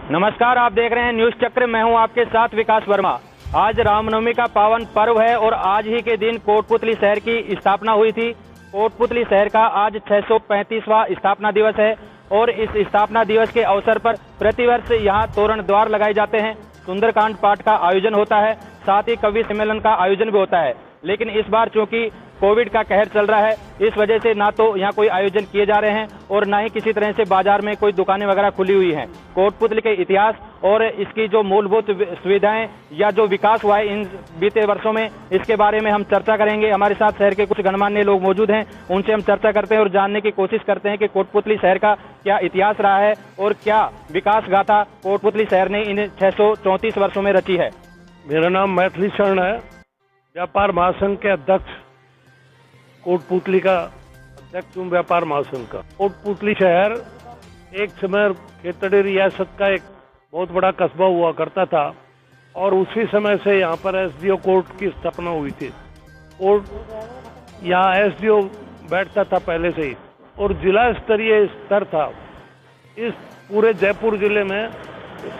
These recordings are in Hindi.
नमस्कार, आप देख रहे हैं न्यूज चक्र। मैं हूं आपके साथ विकास वर्मा। आज रामनवमी का पावन पर्व है और आज ही के दिन कोटपुतली शहर की स्थापना हुई थी। कोटपुतली शहर का आज 635वां स्थापना दिवस है और इस स्थापना दिवस के अवसर पर प्रतिवर्ष यहां तोरण द्वार लगाए जाते हैं, सुंदरकांड पाठ का आयोजन होता है, साथ ही कवि सम्मेलन का आयोजन भी होता है। लेकिन इस बार चूंकि कोविड का कहर चल रहा है, इस वजह से ना तो यहाँ कोई आयोजन किए जा रहे हैं और ना ही किसी तरह से बाजार में कोई दुकानें वगैरह खुली हुई हैं। कोटपुतली के इतिहास और इसकी जो मूलभूत सुविधाएं या जो विकास हुआ है इन बीते वर्षों में, इसके बारे में हम चर्चा करेंगे। हमारे साथ शहर के कुछ गणमान्य लोग मौजूद हैं, उनसे हम चर्चा करते हैं और जानने की कोशिश करते हैं कि कोटपुतली शहर का क्या इतिहास रहा है और क्या विकास गाथा कोटपुतली शहर ने इन 634 वर्षों में रची है। मेरा नाम मैथिली शरण है, व्यापार महासंघ के अध्यक्ष, कोटपुतली का अध्यक्ष हूँ व्यापार महासंघ का। कोटपुतली शहर एक समय खेतड़ी रियासत का एक बहुत बड़ा कस्बा हुआ करता था और उसी समय से यहाँ पर एसडीओ कोर्ट की स्थापना हुई थी। कोर्ट यहाँ एसडीओ बैठता था पहले से ही और जिला स्तरीय स्तर था। इस पूरे जयपुर जिले में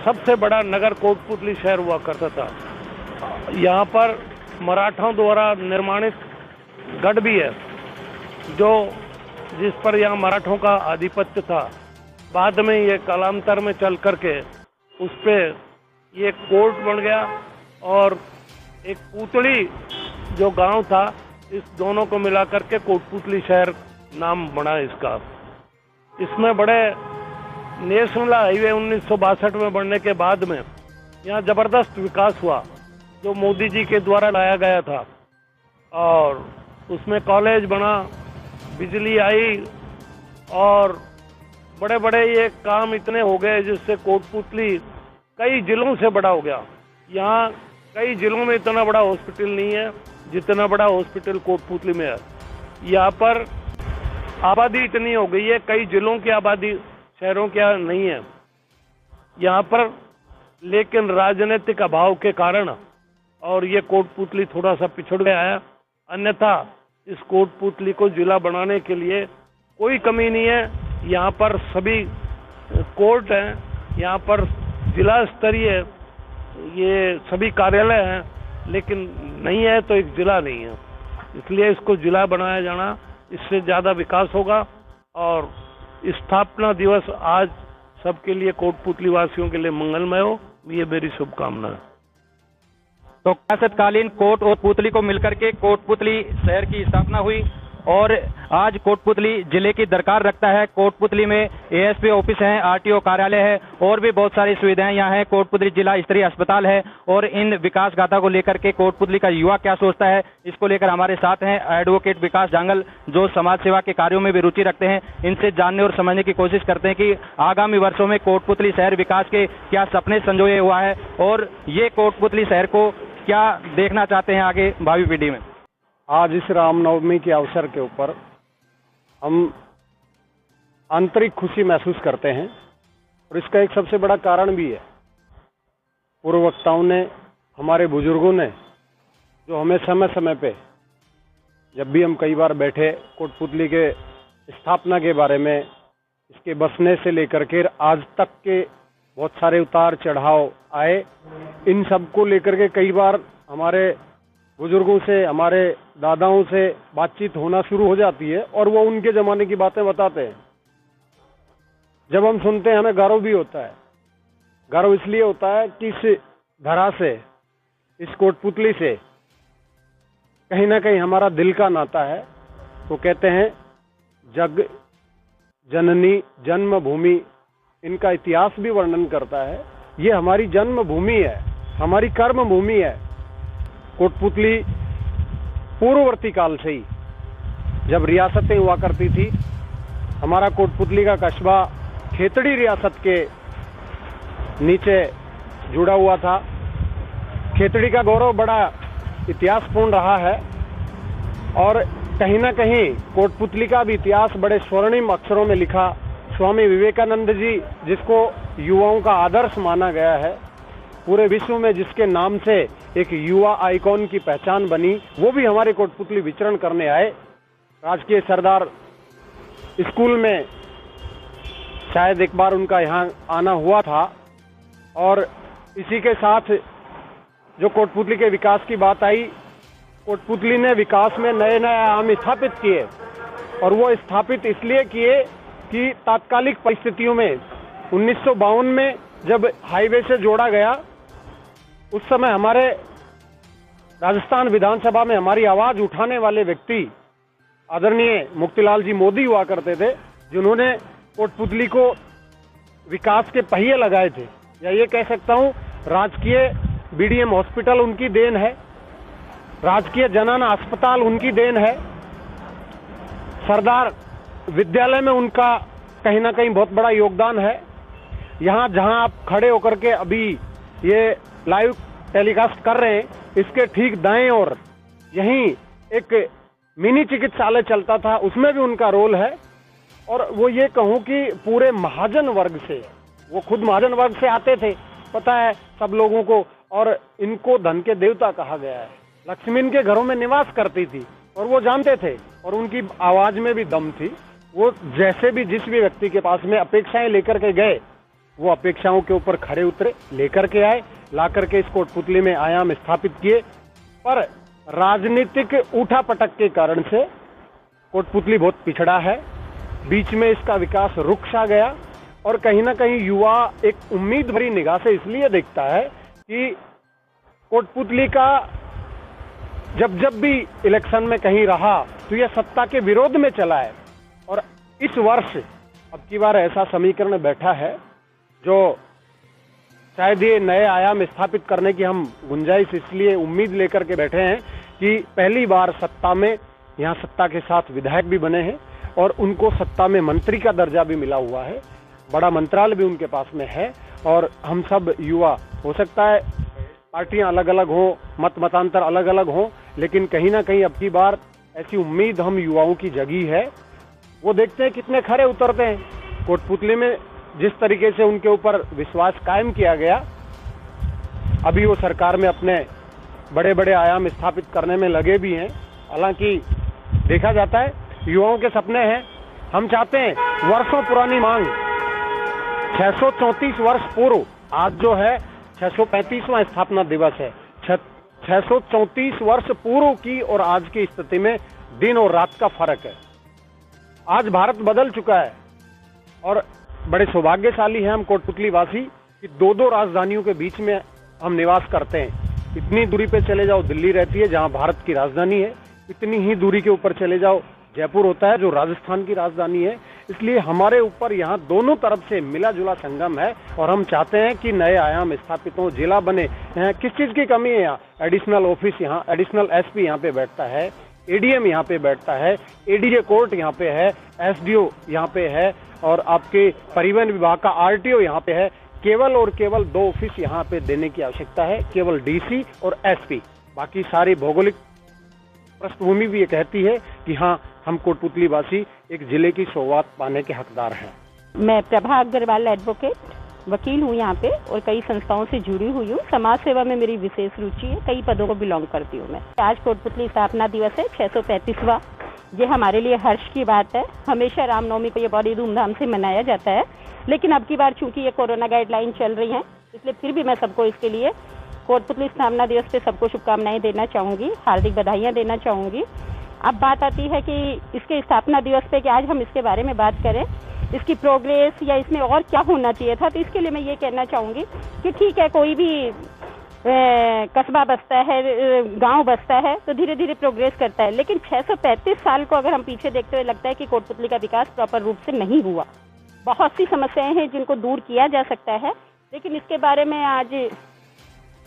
सबसे बड़ा नगर कोटपुतली शहर हुआ करता था। यहाँ पर मराठों द्वारा निर्माणित गढ़ भी है जो जिस पर यहाँ मराठों का आधिपत्य था। बाद में ये कालांतर में चल करके उस पे ये कोर्ट बन गया और एक पुतली जो गांव था, इस दोनों को मिला करके कोटपुतली शहर नाम बना इसका। इसमें बड़े नेशनल हाईवे 1962 में बनने के बाद में यहाँ जबरदस्त विकास हुआ जो मोदी जी के द्वारा लाया गया था और उसमें कॉलेज बना, बिजली आई और बड़े बड़े ये काम इतने हो गए जिससे कोटपुतली कई जिलों से बड़ा हो गया। यहाँ कई जिलों में इतना बड़ा हॉस्पिटल नहीं है जितना बड़ा हॉस्पिटल कोटपुतली में है। यहाँ पर आबादी इतनी हो गई है, कई जिलों की आबादी शहरों की नहीं है यहाँ पर। लेकिन राजनीतिक अभाव के कारण और ये कोटपुतली थोड़ा सा पिछड़ गया है, अन्यथा इस कोटपुतली को जिला बनाने के लिए कोई कमी नहीं है। यहाँ पर सभी कोर्ट हैं, यहाँ पर जिला स्तरीय ये सभी कार्यालय हैं, लेकिन नहीं है तो एक जिला नहीं है। इसलिए इसको जिला बनाया जाना, इससे ज़्यादा विकास होगा और स्थापना दिवस आज सबके लिए, कोटपुतली वासियों के लिए मंगलमय हो, ये मेरी शुभकामना है। तो रियासतकालीन कोट और पुतली को मिलकर के कोटपुतली शहर की स्थापना हुई और आज कोटपुतली जिले की दरकार रखता है। कोटपुतली में एएसपी ऑफिस है, आरटीओ कार्यालय है और भी बहुत सारी सुविधाएं यहाँ है। कोटपुतली जिला स्तरीय अस्पताल है और इन विकास गाथा को लेकर के कोटपुतली का युवा क्या सोचता है, इसको लेकर हमारे साथ हैं एडवोकेट विकास जांगल जो समाज सेवा के कार्यों में भी रुचि रखते हैं। इनसे जानने और समझने की कोशिश करते हैं कि आगामी वर्षों में कोटपुतली शहर विकास के क्या सपने संजोए हुआ है और ये कोटपुतली शहर को क्या देखना चाहते हैं आगे भावी पीढ़ी में। आज इस रामनवमी के अवसर के ऊपर हम आंतरिक खुशी महसूस करते हैं और इसका एक सबसे बड़ा कारण भी है। पूर्व वक्ताओं ने, हमारे बुजुर्गों ने जो हमें समय समय पे, जब भी हम कई बार बैठे, कोटपुतली के स्थापना के बारे में, इसके बसने से लेकर के आज तक के बहुत सारे उतार चढ़ाव आए, इन सब को लेकर के कई बार हमारे बुजुर्गों से, हमारे दादाओं से बातचीत होना शुरू हो जाती है और वो उनके ज़माने की बातें बताते हैं। जब हम सुनते हैं हमें गर्व भी होता है। गर्व इसलिए होता है कि इस धरा से, इस कोटपुतली से कहीं ना कहीं हमारा दिल का नाता है। तो कहते हैं जग जननी जन्मभूमि, इनका इतिहास भी वर्णन करता है। ये हमारी जन्मभूमि है, हमारी कर्म भूमि है। कोटपुतली पूर्ववर्ती काल से ही, जब रियासतें हुआ करती थी, हमारा कोटपुतली का कस्बा खेतड़ी रियासत के नीचे जुड़ा हुआ था। खेतड़ी का गौरव बड़ा इतिहासपूर्ण रहा है और कहीं ना कहीं कोटपुतली का भी इतिहास बड़े स्वर्णिम अक्षरों में लिखा। स्वामी विवेकानंद जी, जिसको युवाओं का आदर्श माना गया है, पूरे विश्व में जिसके नाम से एक युवा आइकॉन की पहचान बनी, वो भी हमारे कोटपुतली विचरण करने आए। राजकीय सरदार स्कूल में शायद एक बार उनका यहाँ आना हुआ था और इसी के साथ जो कोटपुतली के विकास की बात आई, कोटपुतली ने विकास में नए नए आयाम स्थापित किए और वो स्थापित इसलिए किए कि तात्कालिक परिस्थितियों में 1952 में जब हाईवे से जोड़ा गया, उस समय हमारे राजस्थान विधानसभा में हमारी आवाज उठाने वाले व्यक्ति आदरणीय मुक्तिलाल जी मोदी हुआ करते थे, जिन्होंने कोटपुतली को विकास के पहिए लगाए थे। या ये कह सकता हूं, राजकीय बीडीएम हॉस्पिटल उनकी देन है, राजकीय जनन अस्पताल उनकी देन है, सरदार विद्यालय में उनका कहीं ना कहीं बहुत बड़ा योगदान है। यहाँ जहां आप खड़े होकर के अभी ये लाइव टेलीकास्ट कर रहे हैं, इसके ठीक दाएं और यहीं एक मिनी चिकित्सालय चलता था, उसमें भी उनका रोल है। और वो ये कहूं कि पूरे महाजन वर्ग से, वो खुद महाजन वर्ग से आते थे, पता है सब लोगों को, और इनको धन के देवता कहा गया है। लक्ष्मी इनके घरों में निवास करती थी और वो जानते थे, और उनकी आवाज में भी दम थी। वो जैसे भी जिस भी व्यक्ति के पास में अपेक्षाएं लेकर के गए, वो अपेक्षाओं के ऊपर खरे उतरे, लेकर के आए, ला करके इस कोटपुतली में आयाम स्थापित किए। पर राजनीतिक उठापटक के कारण से कोटपुतली बहुत पिछड़ा है, बीच में इसका विकास रुक सा गया। और कहीं ना कहीं युवा एक उम्मीद भरी निगाह से इसलिए देखता है कि कोटपुतली का जब भी इलेक्शन में कहीं रहा तो यह सत्ता के विरोध में चला है। और इस वर्ष अब की बार ऐसा समीकरण बैठा है जो शायद ये नए आयाम स्थापित करने की हम गुंजाइश इसलिए उम्मीद लेकर के बैठे हैं कि पहली बार सत्ता में, यहाँ सत्ता के साथ विधायक भी बने हैं और उनको सत्ता में मंत्री का दर्जा भी मिला हुआ है, बड़ा मंत्रालय भी उनके पास में है। और हम सब युवा, हो सकता है पार्टियां अलग अलग हों, मतांतर अलग अलग हों, लेकिन कहीं ना कहीं अब की बार ऐसी उम्मीद हम युवाओं की जगी है। वो देखते हैं कितने खरे उतरते हैं। कोटपुतली में जिस तरीके से उनके ऊपर विश्वास कायम किया गया, अभी वो सरकार में अपने बड़े बड़े आयाम स्थापित करने में लगे भी हैं। हालांकि देखा जाता है युवाओं के सपने हैं, हम चाहते हैं वर्षों पुरानी मांग 634 वर्ष पूर्व, आज जो है 635वां स्थापना दिवस है, 634 वर्ष पूर्व की और आज की स्थिति में दिन और रात का फर्क है। आज भारत बदल चुका है और बड़े सौभाग्यशाली हैं हम कोटपुतली वासी कि दो राजधानियों के बीच में हम निवास करते हैं। इतनी दूरी पे चले जाओ दिल्ली रहती है जहां भारत की राजधानी है, इतनी ही दूरी के ऊपर चले जाओ जयपुर होता है जो राजस्थान की राजधानी है। इसलिए हमारे ऊपर यहाँ दोनों तरफ से मिला जुला संगम है और हम चाहते हैं कि नए आयाम स्थापित हो, जिला बने। किस चीज की कमी है यहाँ? एडिशनल ऑफिस, यहाँ एडिशनल एसपी यहाँ पे बैठता है, एडीएम यहाँ पे बैठता है, एडीजे कोर्ट यहाँ पे है, एसडीओ यहाँ पे है और आपके परिवहन विभाग का आरटीओ यहाँ पे है। केवल और केवल 2 ऑफिस यहाँ पे देने की आवश्यकता है, केवल डीसी और एसपी। बाकी सारी भौगोलिक पृष्ठभूमि भी ये कहती है कि हाँ, हम कोटपुतली वासी एक जिले की सौगात पाने के हकदार हैं। मैं प्रभा अग्रवाल एडवोकेट, वकील हूँ यहाँ पे और कई संस्थाओं से जुड़ी हुई हूँ। समाज सेवा में मेरी विशेष रुचि है, कई पदों को बिलोंग करती हूँ मैं। आज कोटपुतली स्थापना दिवस है, 635वां। ये हमारे लिए हर्ष की बात है। हमेशा रामनवमी को ये बड़ी धूमधाम से मनाया जाता है, लेकिन अब की बार चूंकि ये कोरोना गाइडलाइन चल रही हैं, इसलिए फिर भी मैं सबको इसके लिए कोटपुतली स्थापना दिवस पे सबको शुभकामनाएं देना चाहूँगी, हार्दिक बधाइयाँ देना चाहूँगी। अब बात आती है कि इसके स्थापना दिवस पे कि आज हम इसके बारे में बात करें, इसकी प्रोग्रेस या इसमें और क्या होना चाहिए था, तो इसके लिए मैं ये कहना चाहूँगी कि ठीक है, कोई भी कस्बा बसता है, गांव बसता है तो धीरे धीरे प्रोग्रेस करता है, लेकिन 635 साल को अगर हम पीछे देखते हुए लगता है कि कोटपुतली का विकास प्रॉपर रूप से नहीं हुआ। बहुत सी समस्याएं हैं जिनको दूर किया जा सकता है, लेकिन इसके बारे में आज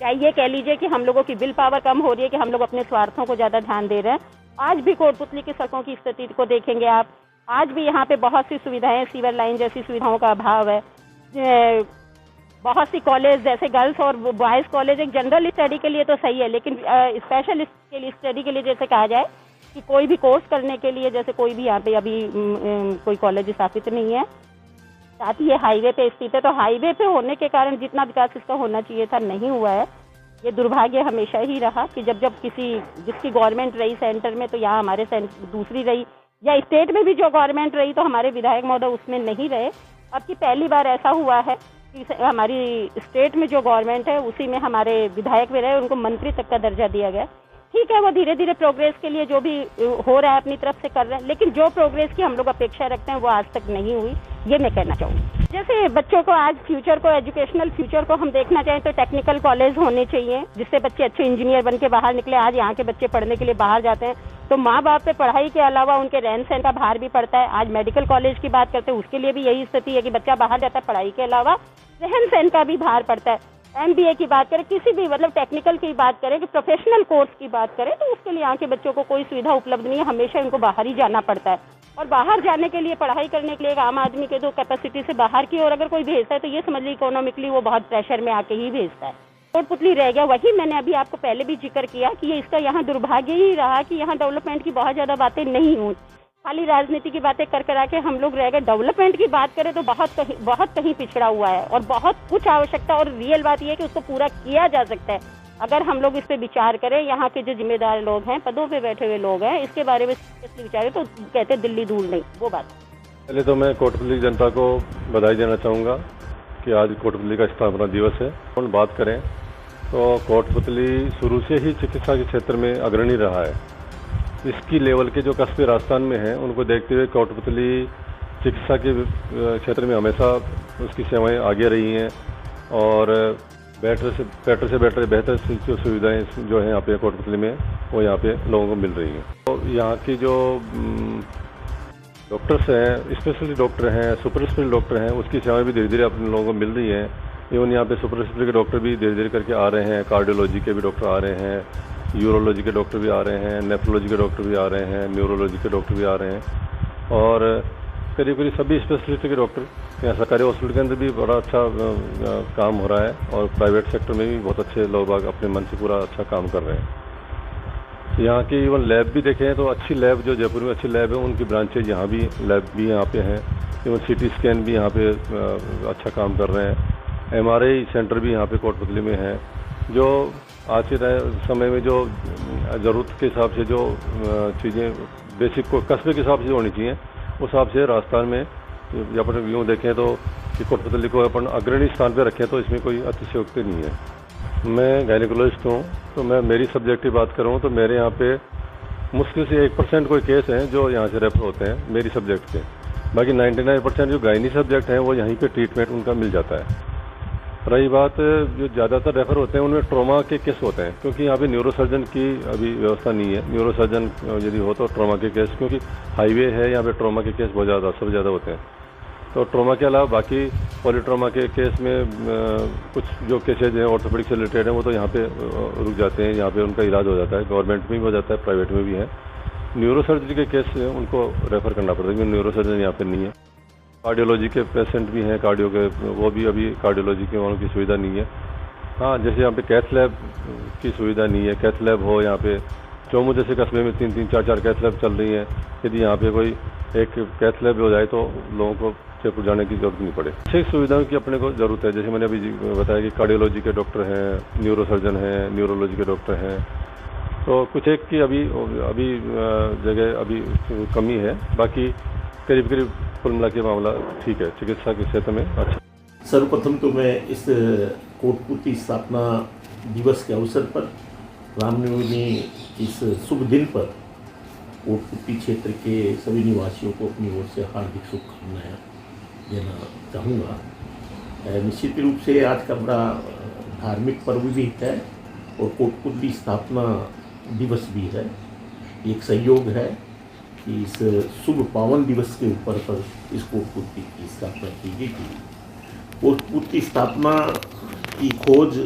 क्या ये कह लीजिए कि हम लोगों की विल पावर कम हो रही है कि हम लोग अपने स्वार्थों को ज़्यादा ध्यान दे रहे हैं। आज भी कोटपुतली की सड़कों की स्थिति को देखेंगे आप, आज भी यहाँ पे बहुत सी सुविधाएं, सीवर लाइन जैसी सुविधाओं का अभाव है। बहुत सी कॉलेज जैसे गर्ल्स और बॉयज़ कॉलेज एक जनरल स्टडी के लिए तो सही है, लेकिन स्पेशल के लिए स्टडी के लिए जैसे कहा जाए कि कोई भी कोर्स करने के लिए जैसे कोई भी यहाँ पे अभी कोई कॉलेज स्थापित नहीं है। साथ ही ये हाईवे पे स्थित है, तो हाईवे पे होने के कारण जितना विकास इसका होना चाहिए था नहीं हुआ है। ये दुर्भाग्य हमेशा ही रहा कि जब जिसकी गवर्नमेंट रही सेंटर में, तो यहाँ हमारे दूसरी रही, या स्टेट में भी जो गवर्नमेंट रही तो हमारे विधायक महोदय उसमें नहीं रहे। अब की पहली बार ऐसा हुआ है हमारी स्टेट में जो गवर्नमेंट है उसी में हमारे विधायक भी रहे, उनको मंत्री तक का दर्जा दिया गया। ठीक है, वो धीरे धीरे प्रोग्रेस के लिए जो भी हो रहा है अपनी तरफ से कर रहे हैं, लेकिन जो प्रोग्रेस की हम लोग अपेक्षा रखते हैं वो आज तक नहीं हुई, ये मैं कहना चाहूँगी। जैसे बच्चों को आज फ्यूचर को, एजुकेशनल फ्यूचर को हम देखना चाहें तो टेक्निकल कॉलेज होने चाहिए, जिससे बच्चे अच्छे इंजीनियर बन के बाहर निकले। आज यहाँ के बच्चे पढ़ने के लिए बाहर जाते हैं तो माँ बाप पे पढ़ाई के अलावा उनके रहन सहन का भार भी पड़ता है। आज मेडिकल कॉलेज की बात करते हैं, उसके लिए भी यही स्थिति है कि बच्चा बाहर जाता है, पढ़ाई के अलावा रहन सहन का भी भार पड़ता है। MBA की बात करें, किसी भी मतलब टेक्निकल की बात करें, कि प्रोफेशनल कोर्स की बात करें, तो उसके लिए यहाँ के बच्चों को कोई सुविधा उपलब्ध नहीं है, हमेशा इनको बाहर ही जाना पड़ता है। और बाहर जाने के लिए, पढ़ाई करने के लिए एक आम आदमी के तो कैपेसिटी से बाहर की और अगर कोई भेजता है तो ये समझ लीजिए इकोनॉमिकली वो बहुत प्रेशर में आके ही भेजता है। कोटपुतली रह गया, वही मैंने अभी आपको पहले भी जिक्र किया कि ये इसका यहाँ दुर्भाग्य ही रहा कि यहाँ डेवलपमेंट की बहुत ज़्यादा बातें नहीं हुई, खाली राजनीति की बातें कर कर आके हम लोग रह गए। डेवलपमेंट की बात करें तो बहुत कहीं पिछड़ा हुआ है और बहुत कुछ आवश्यकता, और रियल बात यह है कि उसको पूरा किया जा सकता है अगर हम लोग इस पे विचार करें। यहाँ के जो जिम्मेदार लोग हैं, पदों पे बैठे हुए लोग हैं, इसके बारे में विचारें तो कहते दिल्ली दूर नहीं, वो बात। पहले तो मैं कोटपुतली जनता को बधाई देना चाहूँगा कि आज कोटपुतली का स्थापना दिवस है। हम बात करें तो कोटपुतली शुरू से ही चिकित्सा के क्षेत्र में अग्रणी रहा है। इसकी लेवल के जो कस्बे राजस्थान में हैं उनको देखते हुए कोटपुतली चिकित्सा के क्षेत्र में हमेशा उसकी सेवाएं आगे रही हैं और बेटर से बेहतर सुविधाएं जो हैं यहाँ पे कोटपुतली में वो यहाँ पे लोगों को मिल रही हैं। तो यहाँ की जो डॉक्टर्स हैं, स्पेशलिस्ट डॉक्टर हैं, सुपर स्पेशलिस्ट डॉक्टर हैं, उसकी सेवाएं भी धीरे धीरे अपने लोगों को मिल रही हैं। इवन यहाँ पे सुपर स्पेशलिस्ट के डॉक्टर भी धीरे धीरे करके आ रहे हैं, कार्डियोलॉजी के भी डॉक्टर आ रहे हैं, यूरोलॉजी के डॉक्टर भी आ रहे हैं, नेफ्रोलॉजी के डॉक्टर भी आ रहे हैं, न्यूरोलॉजी के डॉक्टर भी आ रहे हैं और करीब सभी स्पेशलिस्ट के डॉक्टर यहाँ सरकारी हॉस्पिटल के अंदर भी बड़ा अच्छा काम हो रहा है और प्राइवेट सेक्टर में भी बहुत अच्छे लोग अपने मन से पूरा अच्छा काम कर रहे हैं। यहाँ की इवन लैब भी देखें तो अच्छी लैब, जो जयपुर में अच्छी लैब है उनकी ब्रांचेज यहाँ भी, लैब भी यहाँ पे हैं। इवन CT स्कैन भी यहाँ पे अच्छा काम कर रहे हैं। MRI सेंटर भी यहाँ पे कोटपुतली में है। जो आज के समय में जो ज़रूरत के हिसाब से जो चीज़ें बेसिक को कस्बे के हिसाब से होनी चाहिए, उस हिसाब से राजस्थान में या अपन यूँ देखें तो कि कोटपुतली को अपन अग्रणी स्थान पर रखें तो इसमें कोई अतिशयोक्ति नहीं है। मैं गायनेकोलॉजिस्ट हूँ, तो मैं मेरी सब्जेक्ट की बात करूँ तो मेरे यहाँ पे मुश्किल से 1% कोई केस हैं जो यहाँ से रेफर होते हैं मेरी सब्जेक्ट के। बाकी 99% जो गायनी सब्जेक्ट हैं वो यहीं पे ट्रीटमेंट उनका मिल जाता है। रही बात जो ज़्यादातर रेफर होते हैं उनमें ट्रॉमा के केस होते हैं, क्योंकि यहाँ पे न्यूरोसर्जन की अभी व्यवस्था नहीं है। न्यूरोसर्जन यदि हो तो ट्रॉमा के केस, क्योंकि हाईवे है यहाँ पे, ट्रॉमा के केस बहुत ज़्यादा, सबसे ज़्यादा होते हैं। तो ट्रॉमा के अलावा बाकी पॉलीट्रॉमा के केस में कुछ जो केसेज हैं ऑर्थोपेडिक से रिलेटेड हैं वो तो यहाँ पे रुक जाते हैं, यहाँ पे उनका इलाज हो जाता है। गवर्नमेंट में भी हो जाता है, प्राइवेट में भी है। न्यूरोसर्जरी के केस उनको रेफ़र करना पड़ता है क्योंकि न्यूरोसर्जन यहाँ पे नहीं है। कार्डियोलॉजी के पेशेंट भी हैं, कार्डियो के, वो भी अभी कार्डियोलॉजी के वालों की सुविधा नहीं है। हाँ, जैसे यहाँ पे कैथ लैब की सुविधा नहीं है। कैथ लैब हो यहाँ पे, चौमू जैसे कस्बे में 3-3, 4-4 कैथ लैब चल रही हैं। यदि यहाँ पे कोई एक कैथ लैब हो जाए तो लोगों को जयपुर जाने की जरूरत नहीं पड़े। अच्छी सुविधाओं की अपने को ज़रूरत है। जैसे मैंने अभी बताया कि कार्डियोलॉजी के डॉक्टर हैं, न्यूरोसर्जन हैं, न्यूरोलॉजी के डॉक्टर हैं, तो कुछ एक की अभी जगह अभी कमी है। बाकी करीब कुल मिला के मामला ठीक है चिकित्सा के क्षेत्र में। अच्छा, सर्वप्रथम तो मैं इस कोटपुतली स्थापना दिवस के अवसर पर, रामनवमी इस शुभ दिन पर कोटपुतली क्षेत्र के सभी निवासियों को अपनी ओर से हार्दिक शुभकामनाएं देना चाहूँगा। निश्चित रूप से आज का बड़ा धार्मिक पर्व भी है और कोटपुतली स्थापना दिवस भी है। एक संयोग है कि इस शुभ पावन दिवस के ऊपर पर इस कोटपुतली की स्थापना की गई थी। कोटपुतली स्थापना की खोज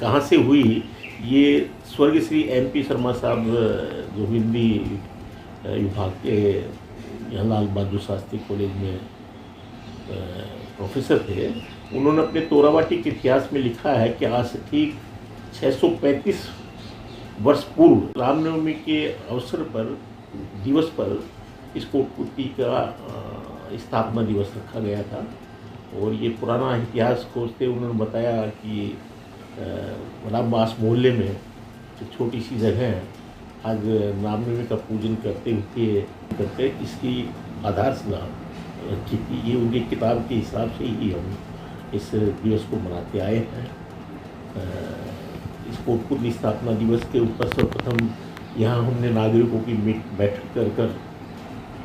कहाँ से हुई, ये स्वर्गीय श्री MP शर्मा साहब जो हिंदी विभाग के यहाँ लाल बहादुर शास्त्री कॉलेज में प्रोफेसर थे, उन्होंने अपने तोरावाटी के इतिहास में लिखा है कि आज से ठीक 635 वर्ष पूर्व रामनवमी के अवसर पर, दिवस पर इस कोटपुतली का स्थापना दिवस रखा गया था। और ये पुराना इतिहास खोजते उन्होंने बताया कि रामबास मोहल्ले में जो छोटी सी जगह है, आज रामनवमी का पूजन करते इसकी आधारशिला रखी थी। ये उनकी किताब के हिसाब से ही हम इस दिवस को मनाते आए हैं। इस कोटपुतली स्थापना दिवस के ऊपर सर्वप्रथम यहाँ हमने नागरिकों की बैठक कर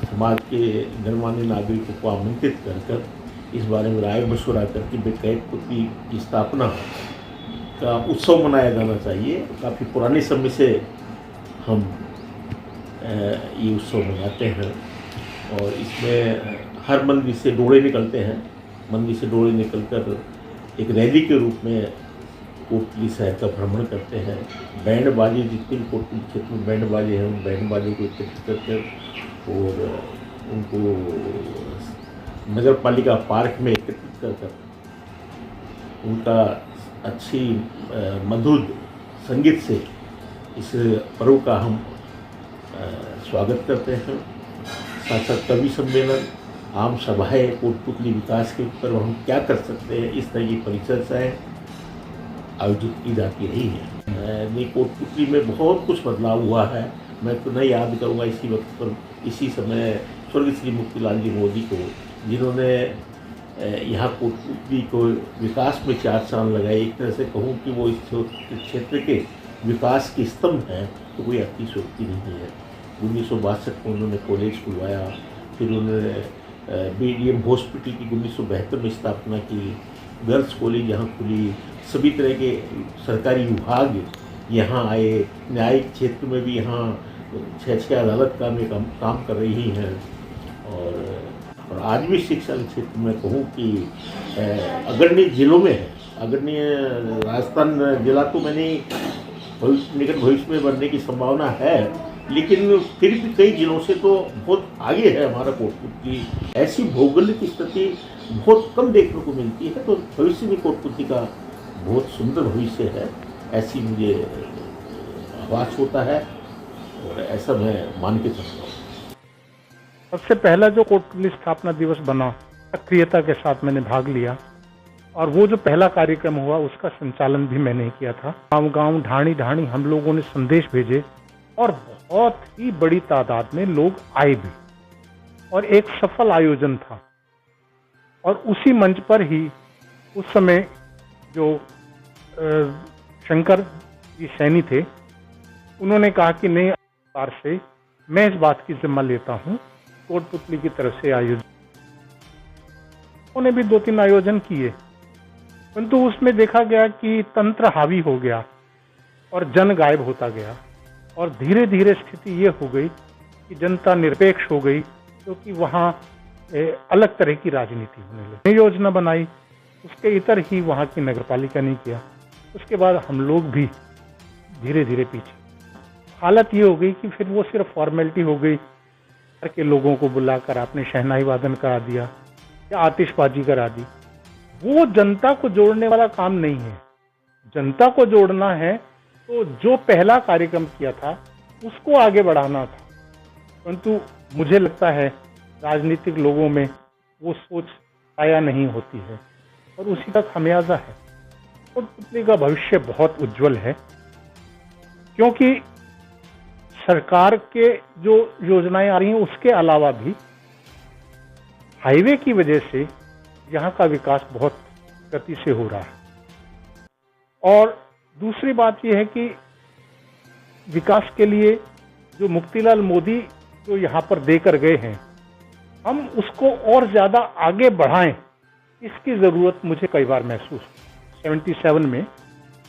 समाज के गणमान्य नागरिकों को आमंत्रित कर इस बारे में राय मशवरा करके कोटपुतली की स्थापना का उत्सव मनाया जाना चाहिए। काफ़ी पुराने समय से हम ये उत्सव मनाते हैं और इसमें हर मंदिर से डोले निकलते हैं। मंदिर से डोले निकलकर एक रैली के रूप में कोटपुतली शहर का भ्रमण करते हैं। बैंड बाजे, जितने भी कोटपुतली क्षेत्र में बैंड बाजे हैं, उन बैंड बाजे को एकत्रित करकर और उनको नगर पालिका पार्क में एकत्रित कर उनका अच्छी मधुर संगीत से इस पर्व का हम स्वागत करते हैं। साथ साथ कवि सम्मेलन, आम सभाएँ कोटपुतली विकास के ऊपर हम क्या कर सकते हैं, इस तरह की परिचर्चाएँ आयोजित की जाती रही है। कोटपुतली में बहुत कुछ बदलाव हुआ है। मैं तो नहीं याद करूँगा इसी वक्त पर, इसी समय स्वर्गीय श्री मोतीलाल जी मोदी को, जिन्होंने यहाँ कोटपुतली को विकास में 4 साल लगाए। एक तरह से कहूँ कि वो इस क्षेत्र के विकास के स्तंभ हैं, तो कोई अतिशयोक्ति नहीं है। 1962 में उन्होंने कॉलेज खुलवाया, फिर उन्होंने BDM हॉस्पिटल की 1972 में स्थापना की, गर्ल्स कॉलेज यहाँ खुली, सभी तरह के सरकारी विभाग यहाँ आए, न्यायिक क्षेत्र में भी यहाँ 6 अदालत काम कर रही हैं। और आज भी शिक्षा के क्षेत्र में कहूँ कि अग्रणी जिलों में है। अग्रणी राजस्थान जिला तो मैंने निकट भविष्य में बनने की संभावना है, लेकिन फिर भी कई जिलों से तो बहुत आगे है हमारा कोटपुतली। ऐसी भौगोलिक स्थिति बहुत कम देखने को मिलती है, तो भविष्य में कोटपुतली का बहुत सुंदर भविष्य है, ऐसी मुझे आभास होता है और ऐसा मैं मान के चलता हूँ। सबसे पहला जो कोटपुतली स्थापना दिवस बना, सक्रियता के साथ मैंने भाग लिया और वो जो पहला कार्यक्रम हुआ उसका संचालन भी मैंने किया था। गांव-गांव, ढाणी-ढाणी हम लोगों ने संदेश भेजे और बहुत ही बड़ी तादाद में लोग आए भी और एक सफल आयोजन था। और उसी मंच पर ही उस समय जो शंकर जी सैनी थे, उन्होंने कहा कि नहीं, बार से मैं इस बात की जिम्मा लेता हूं, कोटपुतली की तरफ से आयोजन। उन्होंने भी 2-3 आयोजन किए, परंतु उसमें देखा गया कि तंत्र हावी हो गया और जन गायब होता गया और धीरे धीरे स्थिति ये हो गई कि जनता निरपेक्ष हो गई, क्योंकि वहाँ अलग तरह की राजनीति होने लगी। योजना बनाई, उसके इतर ही वहाँ की नगरपालिका ने किया। उसके बाद हम लोग भी धीरे धीरे पीछे। हालत ये हो गई कि फिर वो सिर्फ फॉर्मेलिटी हो गई, घर के लोगों को बुलाकर आपने शहनाई वादन करा दिया या आतिशबाजी करा दी। वो जनता को जोड़ने वाला काम नहीं है। जनता को जोड़ना है तो जो पहला कार्यक्रम किया था उसको आगे बढ़ाना था, परंतु मुझे लगता है राजनीतिक लोगों में वो सोच आया नहीं होती है और उसी का खामियाजा है। कोटपुतली का भविष्य बहुत उज्जवल है, क्योंकि सरकार के जो योजनाएं आ रही हैं उसके अलावा भी हाईवे की वजह से यहाँ का विकास बहुत गति से हो रहा है। और दूसरी बात यह है कि विकास के लिए जो मोतीलाल मोदी जो यहाँ पर देकर गए हैं, हम उसको और ज़्यादा आगे बढ़ाएं, इसकी ज़रूरत मुझे कई बार महसूस। 77 में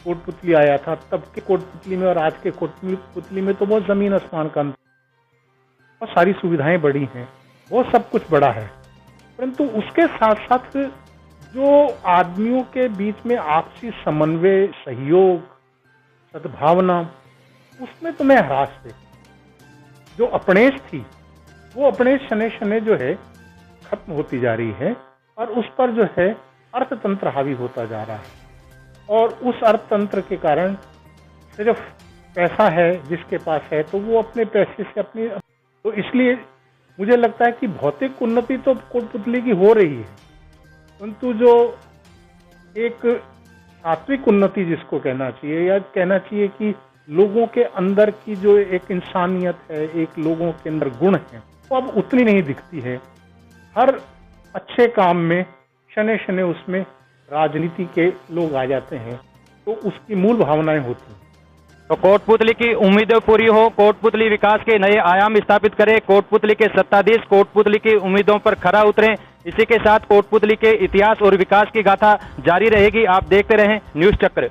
कोटपुतली आया था, तब के कोटपुतली में और आज के कोटपुतली में तो बहुत ज़मीन आसमान का अंतर। बहुत सारी सुविधाएं बढ़ी हैं, बहुत सब कुछ बढ़ा है, परंतु उसके साथ साथ जो आदमियों के बीच में आपसी समन्वय, सहयोग, सद्भावना, उसमें तो मैं हरास थे। जो अपनेश थी, वो अपनेश शने शने जो है खत्म होती जा रही है और उस पर जो है अर्थतंत्र हावी होता जा रहा है। और उस अर्थतंत्र के कारण सिर्फ पैसा है जिसके पास है, तो वो अपने पैसे से अपनी, तो इसलिए मुझे लगता है कि भौतिक उन्नति तो कोटपुतली की हो रही है, परंतु जो एक सात्विक उन्नति जिसको कहना चाहिए, या कहना चाहिए कि लोगों के अंदर की जो एक इंसानियत है, एक लोगों के अंदर गुण है, वो अब उतनी नहीं दिखती है। हर अच्छे काम में शने शने उसमें राजनीति के लोग आ जाते हैं तो उसकी मूल भावनाएं होती हैं। तो कोटपुतली की उम्मीदें पूरी हो, कोटपुतली विकास के नए आयाम स्थापित करे, कोटपुतली के सत्ताधीश कोटपुतली की उम्मीदों पर खरा उतरे। इसी के साथ कोटपुतली के इतिहास और विकास की गाथा जारी रहेगी। आप देखते रहें न्यूज़ चक्र।